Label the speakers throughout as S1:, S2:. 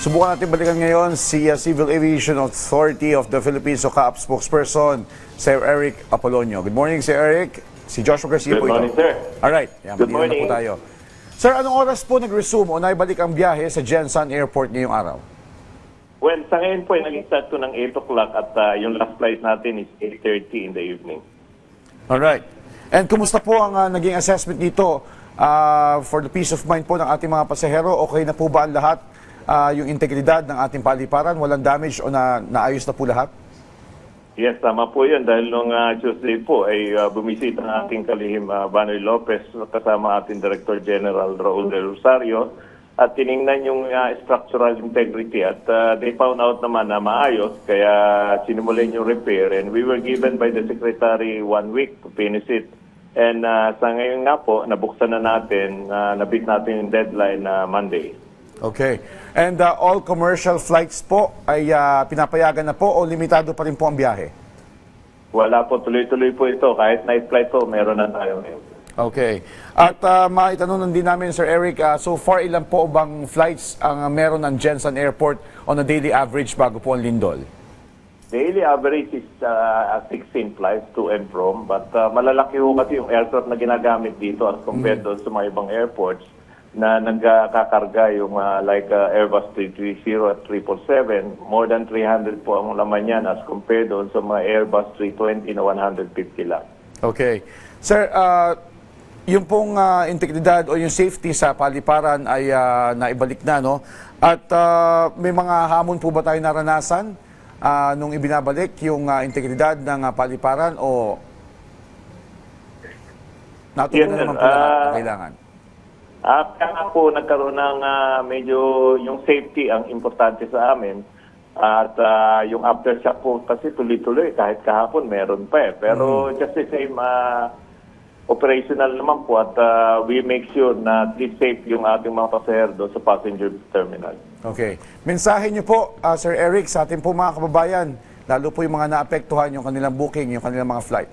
S1: Subukan natin balikan ngayon si Civil Aviation Authority of the Philippines o CAAP spokesperson, Sir Eric Apolonio. Good morning, Sir Eric. Si Joshua Garcia
S2: Good
S1: po
S2: morning,
S1: ito.
S2: sir.
S1: Alright, yan,
S2: Good
S1: magdilan na po
S2: morning.
S1: tayo. Sir, anong oras po nag-resume o naibalik ang biyahe sa Jensan Airport ngayong araw?
S2: Well, sa ngayon po, nag-start to ng 8 o'clock at yung last flight natin is 8:30 in the evening.
S1: Alright. And kumusta po ang naging assessment dito for the peace of mind po ng ating mga pasahero? Okay na po ba ang lahat? Yung integridad ng ating paliparan, walang damage o naayos na po lahat?
S2: Yes, tama po yun. Dahil nung Tuesday po ay bumisita ang ating kalihim Banoy Lopez kasama ating Director General Raul Del Rosario at tiningnan yung structural integrity at they found out naman na maayos kaya sinimulan yung repair and we were given by the Secretary 1 week to finish it. And sa ngayon nga po, nabuksan na natin, nabit natin yung deadline na Monday.
S1: Okay. And all commercial flights po ay pinapayagan na po o limitado pa rin po ang biyahe?
S2: Wala po, tuloy-tuloy po ito. Kahit night flight po, meron na tayo ngayon.
S1: Okay. At maitanong din namin, Sir Eric, so far ilan po bang flights ang meron ng Jensan Airport on a daily average bago po ang lindol?
S2: Daily average is 16 flights to and from. But malalaki ho kasi yung aircraft na ginagamit dito as compared doon sa mga ibang airports na nagkakarga yung like Airbus 330 at 777. More than 300 po ang laman yan as compared doon sa mga Airbus 320 na 150 lang.
S1: Okay. Sir, yung pong integridad o yung safety sa paliparan ay naibalik na, no? At may mga hamon po ba tayo naranasan nung ibinabalik yung integridad ng paliparan o natutunan naman po lahat na kailangan?
S2: Kaya po nagkaroon ng medyo yung safety ang importante sa amin. At yung aftershock po kasi tuloy-tuloy kahit kahapon meron pa eh. Pero just the same operational naman po at we make sure na at least safe yung ating mga pasahero doon sa passenger terminal.
S1: Okay. Mensahe niyo po, Sir Eric, sa ating po mga kababayan, lalo po yung mga naapektuhan yung kanilang booking, yung kanilang mga flight.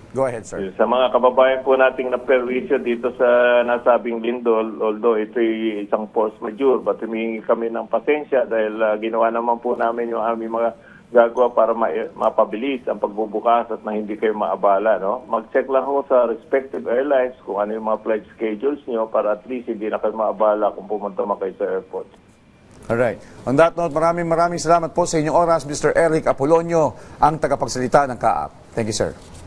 S1: Go ahead, sir.
S2: Sa mga kababayan po nating na-perwisyo dito sa nasabing lindol, although ito'y isang force majeure, but humingi kami ng pasensya dahil ginawa naman po namin yung aming mga gagawa para mapabilis ang pagbubukas at na hindi kayo maabala. No? Mag-check lang ho sa respective airlines kung ano yung mga flight schedules nyo para at least hindi na kayo maabala kung pumunta man kayo sa airport.
S1: Alright. On that note, maraming salamat po sa inyong oras, Mr. Eric Apolonio, ang tagapagsalita ng CAAP. Thank you, sir.